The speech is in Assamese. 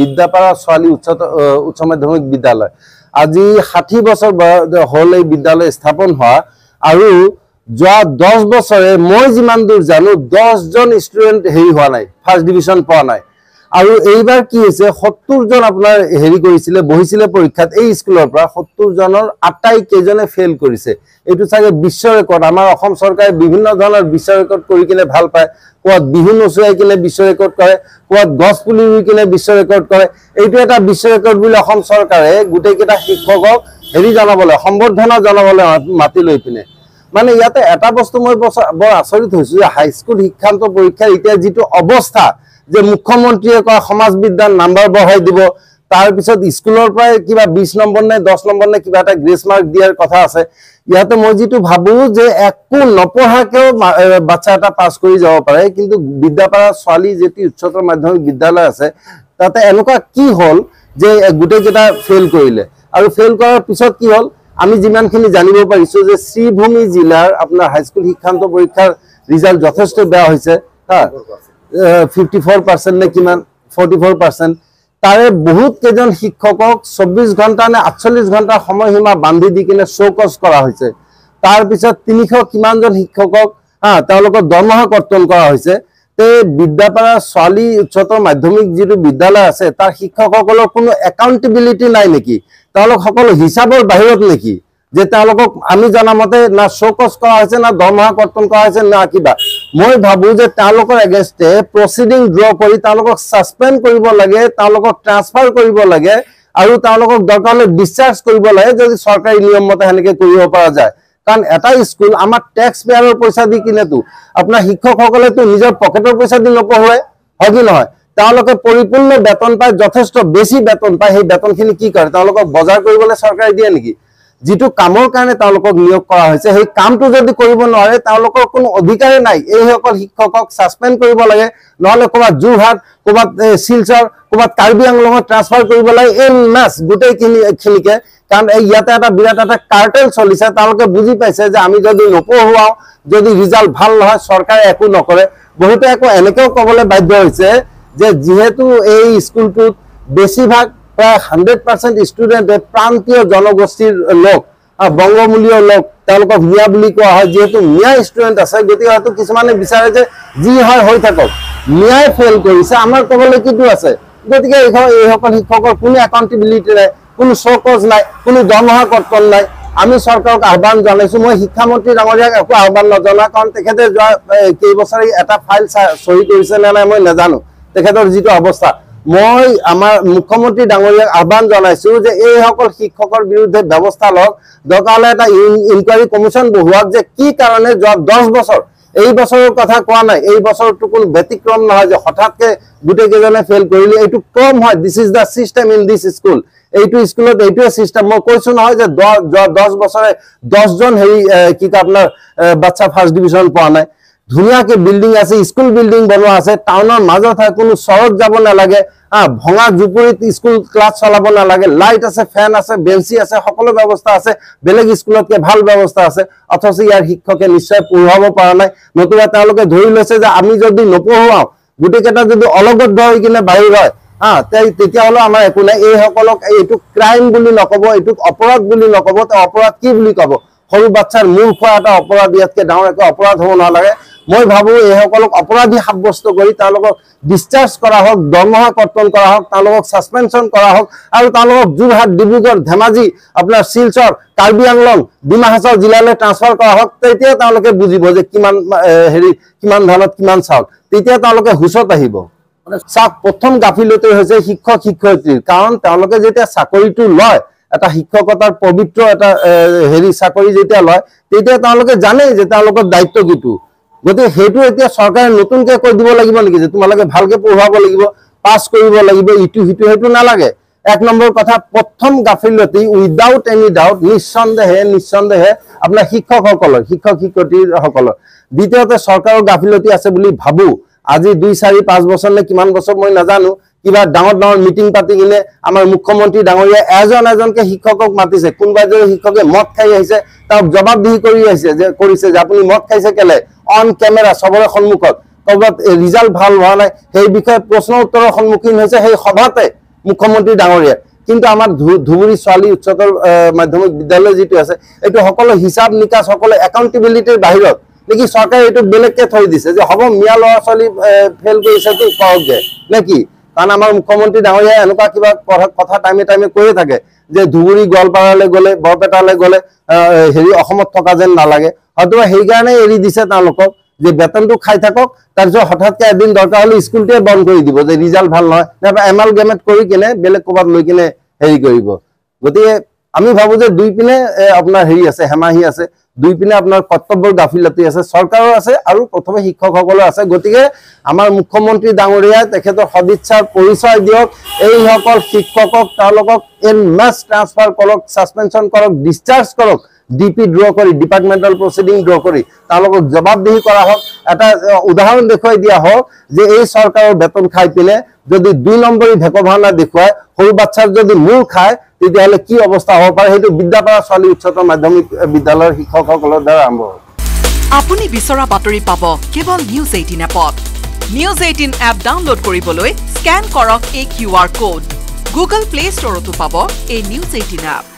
বিদ্যাপাৰা ছোৱালী উচ্চ মাধ্যমিক বিদ্যালয় আজি 60 বছৰ হল এই বিদ্যালয় স্থাপন হোৱা আৰু যোৱা 10 বছৰে মই যিমান দূৰ জানো 10 জন ষ্টুডেন্ট হেৰি হোৱা নাই ফাৰ্ষ্ট ডিভিজন পোৱা নাই আৰু এইবাৰ কি হৈছে 70 জন আপোনাৰ হেৰি কৰিছিলে বহিছিলে পৰীক্ষাত এই স্কুলৰ পৰা 70 জনৰ 28 কেজনে ফেল কৰিছে এটো চাগে বিশ্ব ৰেকৰ্ড আমাৰ অসম চৰকাৰে বিভিন্ন ধৰণৰ বিশ্ব ৰেকৰ্ড কৰি কিনে ভাল পায় কোৱাত বিহু নচুৱাই কিনে বিশ্ব ৰেকৰ্ড কৰে কোৱাত গছ পুলি ৰুই কিনে বিশ্ব ৰেকৰ্ড কৰে এইটো এটা বিশ্ব ৰেকৰ্ড বুলি অসম চৰকাৰে গুটেই কেটা শিক্ষকক হেৰি জনাবলৈ সম্বৰ্ধনা জনাবলৈ মাতি লৈ পিনে মানে ইয়াতে এটা বস্তু মই বৰ আচৰিত হৈছো যে হাই স্কুল শিক্ষান্ত পৰীক্ষা এতিয়া যেটো অৱস্থা যে মুখ্যমন্ত্ৰীয়ে কয় সমাজ বিজ্ঞান নাম্বাৰ বঢ়াই দিব তাৰ পিছত স্কুলৰ পৰা কিবা 20 নম্বৰ নে 10 নম্বৰ নে কিবা এটা গ্ৰেস মাৰ্ক দিয়াৰ কথা আছে ইয়াতে মই যেটো ভাবু যে একো নপঢ়াকেও বাচ্চা এটা পাস কৰি যাব পাৰে কিন্তু বিদ্যাপাৰা ছোৱালী যেটি উচ্চতৰ মাধ্যমিক বিদ্যালয় আছে তাতে এনেকুৱা কি হল যে গুটেই কেটা ফেল কৰিলে আৰু ফেল কৰাৰ পিছত কি হল আমি যিমানখিনি জানিব পাৰিছো যে শ্ৰীভূমি জিলাৰ আপোনাৰ হাই স্কুল শিক্ষান্ত পৰীক্ষাৰ ৰিজাল্ট যথেষ্ট বেয়া হৈছে হা 54% নে কিমান 44% তাৰে বহুত কেজন শিক্ষকক 24 ঘণ্টা নে 48 ঘণ্টা সময়সীমা বান্ধি দি কিনে শোকজ কৰা হৈছে তাৰ পিছত 300 কিমানজন শিক্ষকক তেওঁলোকৰ দৰমহা কৰ্তন কৰা হৈছে তে বিদ্যাপাৰা ছোৱালী উচ্চতৰ মাধ্যমিক যেটো বিদ্যালয় আছে তাৰ শিক্ষকসকলৰ কোনো একাউন্টেবিলিটি নাই নেকি তেওঁলোক সকলো হিচাপৰ বাহিৰত নেকি যে তেওঁলোকক আমি জানামতে না শোকজ কৰা হৈছে না দৰমহা কৰ্তন কৰা হৈছে না কিবা মই ভাবু যে তেওঁলোকৰ এগেইনষ্টে প্ৰসিডিং ড্ৰ কৰি তেওঁলোকক সাসপেন্ড কৰিব লাগে তেওঁলোকক ট্ৰান্সফাৰ কৰিব লাগে আৰু তেওঁলোকক দৰকাৰলৈ ডিসচাৰ্জ কৰিব লাগে যদি চৰকাৰী নিয়ম মতে হেনেকে কৰিব পৰা যায় কাৰণ এটা স্কুল আমাৰ ট্যাক্স পেয়াৰৰ পইচা দি কিনেতো আপোনাৰ শিক্ষকসকলে তো নিজৰ পকেটৰ পইচা দি নপঢ়ায় হয় কি নহয় তেওঁলোকে পৰিপূৰ্ণ বেতন পায় যথেষ্ট বেছি বেতন পায় সেই বেতনখিনি কি কৰে তেওঁলোকক বজাৰ কৰিবলৈ চৰকাৰে দিয়ে নেকি যেটো কামৰ কাৰণে তেওঁলোকক নিয়োগ কৰা হৈছে সেই কামটো যদি কৰিব নোৱাৰে তেওঁলোকৰ কোনো অধিকাৰ নাই এই সকল শিক্ষকক সাসপেন্ড কৰিব লাগে নহলে কোবাত জুৰহাট কোবাত শিলচৰ কোবাত কাৰ্বি আংলঙত ট্ৰান্সফাৰ কৰিব লাগে এন মাস গুটেই খিনিকে কাৰণ এই ইয়াতে এটা বিৰাট এটা কাৰ্টেল চলিছে তেওঁলোকে বুজি পাইছে যে আমি যদি নপঢ়াও যদি ৰিজাল্ট ভাল নহয় চৰকাৰে একো নকৰে বহুতে একো এনেকেও কবলৈ বাধ্য হৈছে যে যেহেতু এই স্কুলটোত বেছিভাগ প্ৰায় 100% ষ্টুডেন্টে প্ৰান্তীয় জনগোষ্ঠীৰ লোক বংগমূলীয় লোক তেওঁলোকক মিয়া বুলি কোৱা হয় যেহেতু মিয়া ষ্টুডেন্ট আছে গতি হয়তো কিছুমানে বিচাৰে যে যি হয় হৈ থাকক মিয়াই ফেল কৰিছে আমাৰ কবলৈ কিটো আছে গতিকে এই সকল শিক্ষকৰ কোনো একাউন্টেবিলিটি নাই কোনো শোকজ নাই কোনো দৰমহা কৰ্তন নাই আমি চৰকাৰক আহ্বান জনাইছো মই শিক্ষামন্ত্ৰী ডাঙৰীয়াক একো আহ্বান নজনা কাৰণ তেখেতে কেইবছৰি এটা ফাইল সহি কৰিছে নে নাই মই নাজানো তেখেতৰ যেটো অৱস্থা মই আমাৰ মুখ্যমন্ত্ৰী ডাঙৰীয়াক আহ্বান জনাইছো যে এই সকল শিক্ষকৰ বিৰুদ্ধে ব্যৱস্থা লওক দৰকাৰলে এটা ইনকুৱাৰী কমিশন বহুৱাক যে কি কাৰণে যোৱা 10 বছৰ এই বছৰৰ কথা কোৱা নাই এই বছৰটো কোনো ব্যতিক্ৰম নহয় যে হঠাৎকে গুটেই কেজনে ফেল কৰিলে এইটো কম হয় this is the system in this school এইটো স্কুলত এইটো সিস্টেম মই কৈছো নহয় যে 10 বছৰে 10 জন হেৰি কি আপোনাৰ বাচ্চা ফাৰ্ষ্ট ডিভিজন পোৱা নাই ধুনিয়াকে বিল্ডিং আছে স্কুল বিল্ডিং বনোৱা আছে টাউনৰ মাজত হয় কোনো চৰত যাব না লাগে ভঙা জুপুৰিত স্কুল ক্লাছ চলাব না লাগে লাইট আছে ফ্যান আছে বেঞ্চি আছে সকলো ব্যৱস্থা আছে বেলেগ স্কুলতকে ভাল ব্যৱস্থা আছে অথচ ইয়াৰ শিক্ষকে নিশ্চয় পঢ়াব পৰা নাই নতুবা তেওঁলোকে ধৰি লৈছে যে আমি যদি নপঢ়াও গুটেকেটা যদি অলগত হৈ কিনে বাহিৰ হয় তেতিয়া হলো আমাৰ একো নাই এই সকলক এইটো ক্ৰাইম বুলি নকব এইটো অপৰাধ বুলি নকব তে অপৰাধ কি বুলি কব সৰু বাচ্চাৰ মূল খোৱা এটা অপৰাধ ইয়াতকে ডাঙৰ এটা অপৰাধ হ'ব নালাগে মই ভাবু এই সকলক অপৰাধী সাব্যস্ত কৰি তেওঁলোকক ডিসচাৰ্জ কৰা হওক দৰমহা কৰ্তন কৰা হওক তেওঁলোকক সাসপেনশন কৰা হওক আৰু তেওঁলোকক জুৰহাট ডিব্ৰুগড় ধেমাজি আপোনাৰ শিলচৰ কাৰ্বি আংলং ডিমা হাছাও জিলালৈ ট্ৰান্সফাৰ কৰা হওক তেতিয়া তেওঁলোকে বুজিব যে কিমান হেৰি কিমান ধানত কিমান চাউল তেতিয়া তেওঁলোকে হুচত আহিব মানে চাক প্ৰথম গাফিলতি হৈছে শিক্ষক শিক্ষয়িত্ৰীৰ কাৰণ তেওঁলোকে যেতিয়া চাকৰিটো লয় এটা শিক্ষকতাৰ পবিত্ৰ এটা হেৰি চাকৰি যেতিয়া লয় তেতিয়া তেওঁলোকে জানে যে তেওঁলোকৰ দায়িত্ব কিটো গতি হেতু এতিয়া চৰকাৰে নতুনকৈ কৈ দিব লাগিব নেকি যে তোমালোকে ভালকে পঢ়াব লাগিব পাস কৰিব লাগিব ইটো হিটো হেতু নালাগে এক নম্বৰ কথা প্ৰথম গাফিলতি উইদাউট এনি ডাউট নিঃসন্দেহে আপোনাৰ শিক্ষক শিক্ষয়িত্ৰীসকলৰ দ্বিতীয়তে চৰকাৰৰ গাফিলতি আছে বুলি ভাবু আজি 2 4 5 বছৰ নে কিমান বছৰ মই নাজানো কিবা ডাঙৰ মিটিং পাতি কিনে আমাৰ মুখ্যমন্ত্ৰী ডাঙৰীয়া এজনকে শিক্ষকক মাতিছে কোনবা যে শিক্ষকে মদ খাই আহিছে তাক জবাবদিহি কৰি আহিছে যে কৰিছে যে আপুনি মদ খাইছে কেলে অন ক্যামেৰা সবৰে সন্মুখত কবাত ৰিজাল্ট ভাল হোৱা নাই সেই বিষয়ে প্ৰশ্ন উত্তৰৰ সন্মুখীন হৈছে সেই সভাতে মুখ্যমন্ত্ৰী ডাঙৰীয়া কিন্তু আমাৰ ধুবুৰী ছোৱালী উচ্চতৰ মাধ্যমিক বিদ্যালয় যিটো আছে এইটো সকলো হিচাপ নিকাচ সকলো একাউণ্টেবিলিটিৰ বাহিৰত নেকি চৰকাৰে এইটো বেলেগকে থৈ দিছে যে হ'ব মিয়া ল'ৰা ছোৱালী ফেল কৰিছেতো কৰকগে নেকি কাৰণ আমাৰ মুখ্যমন্ত্ৰী ডাঙৰীয়াই এনেকুৱা কিবা কথা টাইমে টাইমে কৈয়ে থাকে যে ধুবুৰী গোৱালপাৰালৈ গ'লে বৰপেটালৈ গ'লে হেৰি অসমত থকা যেন নালাগে হয়তো সেইকাৰণে এৰি দিছে তেওঁলোকক যে বেতনটো খাই থাকক তাৰপিছত হঠাৎকে এদিন দৰকাৰ হ'লে স্কুলটোৱে বন্ধ কৰি দিব যে ৰিজাল্ট ভাল নহয় নাইবা এমালগেমেট কৰি কিনে বেলেগ ক'ৰবাত লৈ কিনে হেৰি কৰিব গতিকে আমি ভাবো যে দুই পিনে আপোনাৰ হেৰি আছে হেমাহি আছে দুই পিনে আপোনাৰ কৰ্তব্যৰ গাফিলতি আছে চৰকাৰৰ আছে আৰু প্ৰথমে শিক্ষকসকলৰ আছে গতিকে আমাৰ মুখ্যমন্ত্ৰী ডাঙৰীয়াই তেখেতৰ সদিচ্ছাৰ পৰিচয় দিয়ক এইসকল শিক্ষকক তেওঁলোকক এন মাছ ট্ৰান্সফাৰ কৰক ছাছপেনশ্যন কৰক ডিসচাৰ্জ কৰক ডিপি ড্ৰ কৰি ডিপাৰ্টমেণ্টেল প্ৰচিডিং ড্ৰ কৰি তেওঁলোকক জবাবদিহি কৰা হওক এটা উদাহৰণ দেখুৱাই দিয়া হওক যে এই চৰকাৰৰ বেতন খাই পিনে যদি 2 নম্বৰী ভেকভাওনা দেখুৱায় সৰু বাচ্চাৰ যদি মূৰ খায় তেতিয়াহ'লে কি অৱস্থা হ'ব পাৰে সেইটো বিদ্যাপাৰা ছোৱালী উচ্চতৰ মাধ্যমিক বিদ্যালয়ৰ শিক্ষকসকলৰ দ্বাৰা আৰম্ভ হ'ব আপুনি বিচৰা বাতৰি পাব কেৱল নিউজ 18 এপত নিউজ 18 এপ ডাউনলোড কৰিবলৈ স্ক্যান কৰক এই QR কোড গুগল প্লে ষ্টৰতো পাব এই নিউজ 18 এপ